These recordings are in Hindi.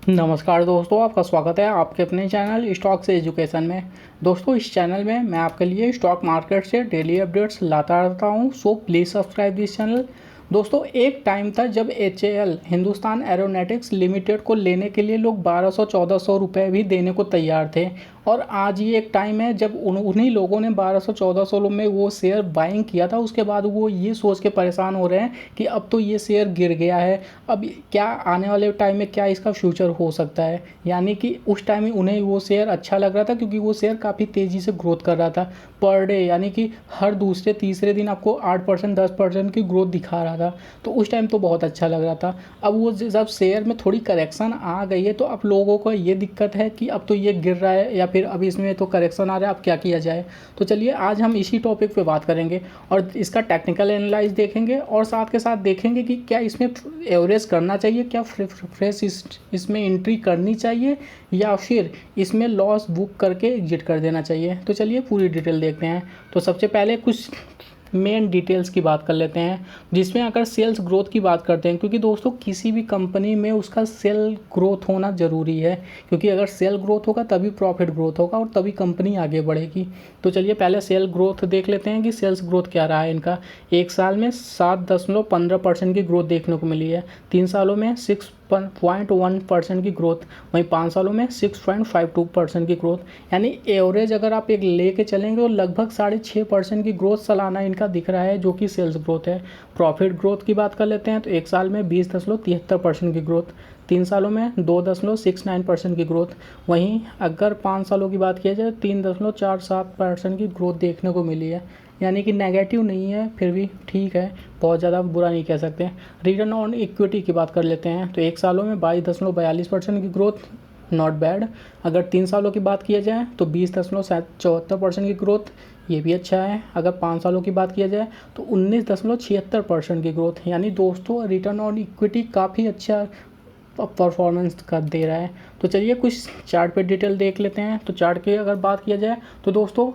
नमस्कार दोस्तों, आपका स्वागत है आपके अपने चैनल स्टॉक से एजुकेशन में। दोस्तों, इस चैनल में मैं आपके लिए स्टॉक मार्केट से डेली अपडेट्स लाता रहता हूं, so please subscribe this channel. दोस्तों, एक टाइम था जब एचएएल हिंदुस्तान एरोनॉटिक्स लिमिटेड को लेने के लिए लोग 1200-1400 रुपये भी देने को तैयार थे, और आज ये एक टाइम है जब उन्हीं लोगों ने 1200-1400 में वो शेयर बाइंग किया था। उसके बाद वो ये सोच के परेशान हो रहे हैं कि अब तो ये शेयर गिर गया है, अब क्या आने वाले टाइम में क्या इसका फ्यूचर हो सकता है। यानी कि उस टाइम में उन्हें वो शेयर अच्छा लग रहा था, क्योंकि वो शेयर काफ़ी तेज़ी से ग्रोथ कर रहा था पर डे, यानी कि हर दूसरे तीसरे दिन आपको 8% 10% की ग्रोथ दिखा रहा था। तो उस टाइम तो बहुत अच्छा लग रहा था। अब वो जब शेयर में थोड़ी करेक्शन आ गई है, तो अब लोगों को ये दिक्कत है कि अब तो ये गिर रहा है, या फिर अभी इसमें तो करेक्शन आ रहा है, अब क्या किया जाए। तो चलिए आज हम इसी टॉपिक पे बात करेंगे और इसका टेक्निकल एनालाइज देखेंगे, और साथ के साथ देखेंगे कि क्या इसमें एवरेज करना चाहिए, क्या फ्रेश इसमें एंट्री करनी चाहिए, या फिर इसमें लॉस बुक करके एग्जिट कर देना चाहिए। तो चलिए पूरी डिटेल देखते हैं। तो सबसे पहले कुछ मेन डिटेल्स की बात कर लेते हैं, जिसमें अगर सेल्स ग्रोथ की बात करते हैं, क्योंकि दोस्तों किसी भी कंपनी में उसका सेल ग्रोथ होना ज़रूरी है, क्योंकि अगर सेल ग्रोथ होगा तभी प्रॉफिट ग्रोथ होगा और तभी कंपनी आगे बढ़ेगी। तो चलिए पहले सेल ग्रोथ देख लेते हैं कि सेल्स ग्रोथ क्या रहा है इनका। एक साल में 7.15% की ग्रोथ देखने को मिली है, 3 सालों में 6.1% की ग्रोथ, वहीं 5 सालों में 6.52% की ग्रोथ। यानी एवरेज अगर आप एक लेके चलेंगे तो लगभग 6.5% की ग्रोथ सालाना इनका दिख रहा है, जो कि सेल्स ग्रोथ है। प्रॉफिट ग्रोथ की बात कर लेते हैं तो एक साल में 20.73% की ग्रोथ, 3 सालों में 2.69% की ग्रोथ, वहीं अगर 5 सालों की बात किया जाए 3.47% की ग्रोथ देखने को मिली है। यानी कि नेगेटिव नहीं है, फिर भी ठीक है, बहुत ज़्यादा बुरा नहीं कह सकते। रिटर्न ऑन इक्विटी की बात कर लेते हैं तो 1 सालों में 22.42% की ग्रोथ, नॉट बैड। अगर 3 सालों की बात किया जाए तो 20.74% की ग्रोथ, ये भी अच्छा है। अगर 5 सालों की बात किया जाए तो 19.76% की ग्रोथ। यानी दोस्तों रिटर्न ऑन इक्विटी काफ़ी अच्छा परफॉर्मेंस कर दे रहा है। तो चलिए कुछ चार्ट पे डिटेल देख लेते हैं। तो चार्ट की अगर बात किया जाए तो दोस्तों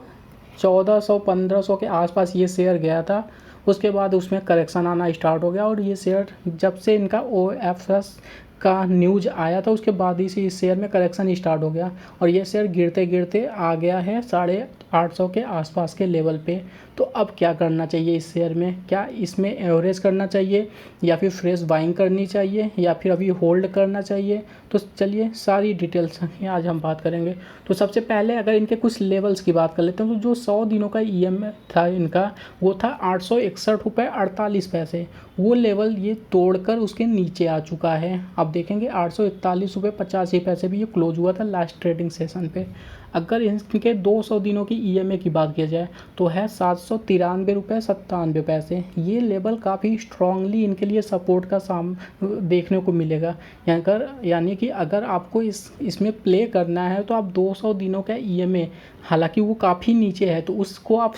1400-1500 के आसपास ये शेयर गया था, उसके बाद उसमें करेक्शन आना स्टार्ट हो गया, और ये शेयर जब से इनका OFS का न्यूज आया था उसके बाद ही से इस शेयर में करेक्शन स्टार्ट हो गया, और ये शेयर गिरते गिरते आ गया है 850 के आसपास के लेवल पे। तो अब क्या करना चाहिए इस शेयर में, क्या इसमें एवरेज करना चाहिए, या फिर फ्रेश बाइंग करनी चाहिए, या फिर अभी होल्ड करना चाहिए। तो चलिए सारी डिटेल्स आज हम बात करेंगे। तो सबसे पहले अगर इनके कुछ लेवल्स की बात कर लेते हैं तो जो 100 दिनों का EMA था इनका, वो था 861 रुपये 48 पैसे। वो लेवल ये तोड़कर उसके नीचे आ चुका है। अब देखेंगे 841 रुपये 85 पैसे भी ये क्लोज हुआ था लास्ट ट्रेडिंग सेशन पे। अगर इनके 200 दिनों की EMA की बात किया जाए तो है 793 रुपये 97 पैसे। ये लेवल काफ़ी स्ट्रांगली इनके लिए सपोर्ट का देखने को मिलेगा। यानी कि अगर आपको इसमें प्ले करना है तो आप 200 दिनों का EMA, हालांकि वो काफ़ी नीचे है, तो उसको आप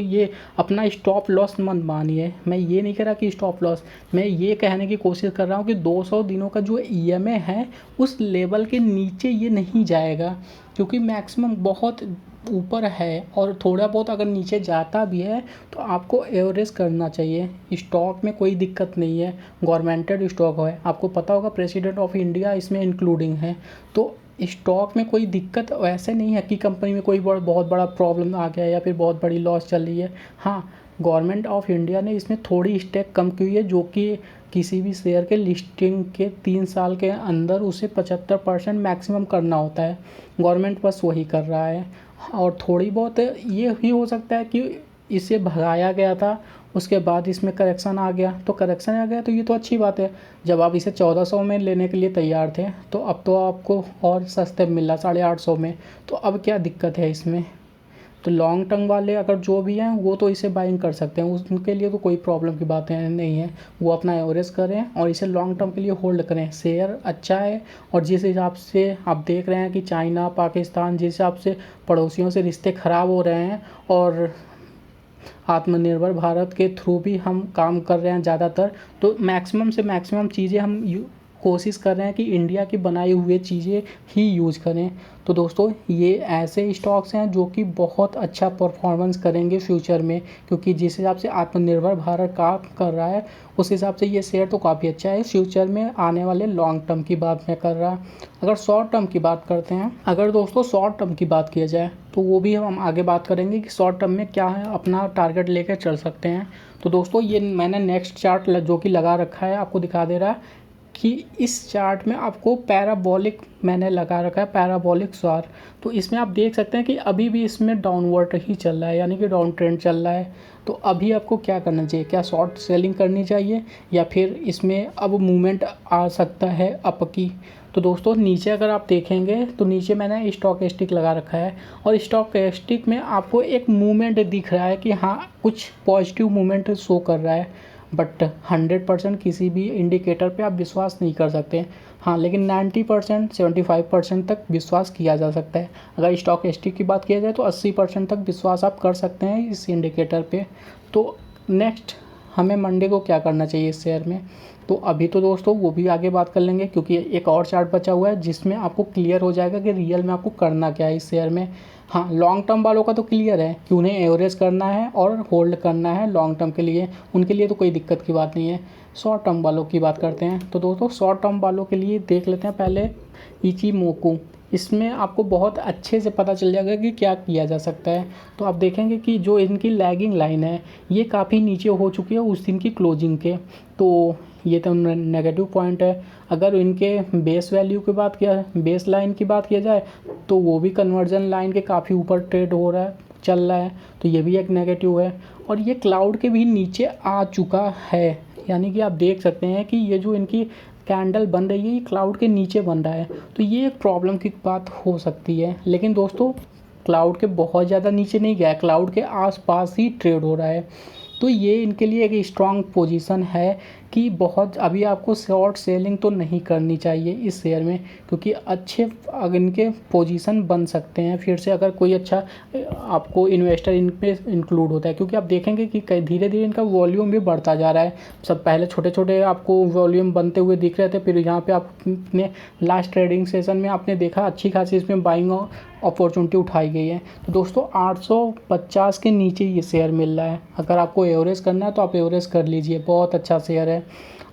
ये अपना स्टॉप लॉस मत मानिए। मैं ये नहीं कह रहा कि स्टॉप लॉस, मैं ये कहने की कोशिश कर रहा हूँ कि 200 दिनों का जो EMA है उस लेवल के नीचे ये नहीं जाएगा, क्योंकि मैक्सिमम बहुत ऊपर है, और थोड़ा बहुत अगर नीचे जाता भी है तो आपको एवरेज करना चाहिए। स्टॉक में कोई दिक्कत नहीं है, गवर्नमेंटेड स्टॉक है, आपको पता होगा प्रेसिडेंट ऑफ इंडिया इसमें इंक्लूडिंग है। तो स्टॉक में कोई दिक्कत वैसे नहीं है कि कंपनी में कोई बहुत बड़ा प्रॉब्लम आ गया या फिर बहुत बड़ी लॉस चल रही है। हाँ, गवर्नमेंट ऑफ इंडिया ने इसमें थोड़ी स्टेक कम की है, जो कि किसी भी शेयर के लिस्टिंग के 3 साल के अंदर उसे 75% मैक्सिमम करना होता है। गवर्नमेंट बस वही कर रहा है, और थोड़ी बहुत ये भी हो सकता है कि इसे भगाया गया था, उसके बाद इसमें करेक्शन आ गया। तो करेक्शन आ गया तो ये तो अच्छी बात है, जब आप इसे 1400 में लेने के लिए तैयार थे तो अब तो आपको और सस्ते मिल रहा 850 में। तो अब क्या दिक्कत है इसमें। तो लॉन्ग टर्म वाले अगर जो भी हैं वो तो इसे बाइंग कर सकते हैं, उनके लिए तो कोई प्रॉब्लम की बात नहीं है। वो अपना एवरेज करें और इसे लॉन्ग टर्म के लिए होल्ड करें। शेयर अच्छा है, और जिस हिसाब से आप देख रहे हैं कि चाइना पाकिस्तान जिस हिसाब से पड़ोसियों से रिश्ते ख़राब हो रहे हैं, और आत्मनिर्भर भारत के थ्रू भी हम काम कर रहे हैं ज़्यादातर, तो मैक्सिमम से मैक्सिमम चीज़ें हम कोशिश कर रहे हैं कि इंडिया की बनाई हुई चीज़ें ही यूज़ करें। तो दोस्तों ये ऐसे स्टॉक्स हैं जो कि बहुत अच्छा परफॉर्मेंस करेंगे फ्यूचर में, क्योंकि जिस हिसाब से आत्मनिर्भर भारत काम कर रहा है उस हिसाब से ये शेयर तो काफ़ी अच्छा है। फ्यूचर में आने वाले लॉन्ग टर्म की बात मैं कर रहा। अगर शॉर्ट टर्म की बात करते हैं, अगर दोस्तों शॉर्ट टर्म की बात किया जाए तो वो भी हम आगे बात करेंगे कि शॉर्ट टर्म में क्या है, अपना टारगेट लेकर चल सकते हैं। तो दोस्तों ये मैंने नेक्स्ट चार्ट जो कि लगा रखा है आपको दिखा दे रहा है कि इस चार्ट में आपको पैराबोलिक मैंने लगा रखा है, पैराबोलिक स्वार। तो इसमें आप देख सकते हैं कि अभी भी इसमें डाउनवर्ड ही चल रहा है, यानी कि डाउन ट्रेंड चल रहा है। तो अभी आपको क्या करना चाहिए, क्या शॉर्ट सेलिंग करनी चाहिए या फिर इसमें अब मूवमेंट आ सकता है अप की। तो दोस्तों नीचे अगर आप देखेंगे तो नीचे मैंने स्टॉकेस्टिक लगा रखा है और स्टॉकेस्टिक में आपको एक मूवमेंट दिख रहा है कि हाँ कुछ पॉजिटिव मूवमेंट शो कर रहा है, बट 100% किसी भी इंडिकेटर पे आप विश्वास नहीं कर सकते। हाँ लेकिन 90% 75% तक विश्वास किया जा सकता है। अगर स्टॉकेस्टिक की बात किया जाए तो 80% तक विश्वास आप कर सकते हैं इस इंडिकेटर पे। तो नेक्स्ट हमें मंडे को क्या करना चाहिए इस शेयर में, तो अभी तो दोस्तों वो भी आगे बात कर लेंगे, क्योंकि एक और चार्ट बचा हुआ है जिसमें आपको क्लियर हो जाएगा कि रियल में आपको करना क्या है इस शेयर में। हाँ लॉन्ग टर्म वालों का तो क्लियर है कि उन्हें एवरेज करना है और होल्ड करना है लॉन्ग टर्म के लिए, उनके लिए तो कोई दिक्कत की बात नहीं है। शॉर्ट टर्म वालों की बात करते हैं तो दोस्तों शॉर्ट टर्म वालों के लिए देख लेते हैं पहले इचिमोकू। इसमें आपको बहुत अच्छे से पता चल जाएगा कि क्या किया जा सकता है। तो आप देखेंगे कि जो इनकी लैगिंग लाइन है ये काफ़ी नीचे हो चुकी है उस दिन की क्लोजिंग के, तो ये तो नेगेटिव पॉइंट है। अगर इनके बेस वैल्यू की बात किया, बेस लाइन की बात किया जाए तो वो भी कन्वर्जन लाइन के काफ़ी ऊपर ट्रेड हो रहा है, चल रहा है, तो ये भी एक नेगेटिव है। और ये क्लाउड के भी नीचे आ चुका है, यानी कि आप देख सकते हैं कि ये जो इनकी कैंडल बन रही है ये क्लाउड के नीचे बन रहा है, तो ये एक प्रॉब्लम की बात हो सकती है। लेकिन दोस्तों क्लाउड के बहुत ज़्यादा नीचे नहीं गया, क्लाउड के आसपास ही ट्रेड हो रहा है, तो ये इनके लिए एक स्ट्रॉन्ग पोजीशन है कि बहुत अभी आपको शॉर्ट सेलिंग तो नहीं करनी चाहिए इस शेयर में, क्योंकि अच्छे इनके पोजीशन बन सकते हैं फिर से अगर कोई अच्छा आपको इन्वेस्टर इन पे इंक्लूड होता है। क्योंकि आप देखेंगे कि धीरे धीरे इनका वॉल्यूम भी बढ़ता जा रहा है। सब पहले छोटे छोटे आपको वॉल्यूम बनते हुए दिख रहे थे, फिर यहाँ पे आपने लास्ट ट्रेडिंग सेशन में आपने देखा अच्छी खासी इसमें बाइंग अपॉर्चुनिटी उठाई गई है। तो दोस्तों 850 के नीचे ये शेयर मिल रहा है, अगर आपको एवरेज करना है तो आप एवरेज कर लीजिए, बहुत अच्छा शेयर है।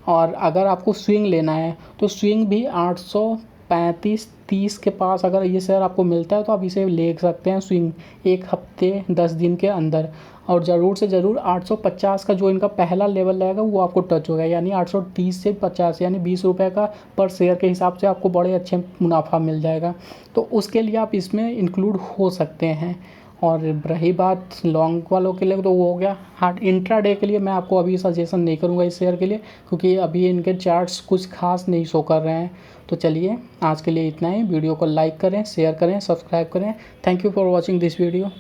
और अगर आपको स्विंग लेना है तो स्विंग भी 835-30 के पास अगर ये शेयर आपको मिलता है तो आप इसे ले सकते हैं स्विंग एक हफ्ते 10 दिन के अंदर। और ज़रूर से ज़रूर 850 का जो इनका पहला लेवल रहेगा वो आपको टच होगा, यानी 830 से 50 यानी 20 रुपये का पर शेयर के हिसाब से आपको बड़े अच्छे मुनाफा मिल जाएगा, तो उसके लिए आप इसमें इंक्लूड हो सकते हैं। और रही बात लॉन्ग वालों के लिए तो वो हो गया। हाँ इंट्राडे के लिए मैं आपको अभी सजेशन नहीं करूँगा इस शेयर के लिए, क्योंकि अभी इनके चार्ट्स कुछ खास नहीं शो कर रहे हैं। तो चलिए आज के लिए इतना ही, वीडियो को लाइक करें, शेयर करें, सब्सक्राइब करें। Thank you for watching this video.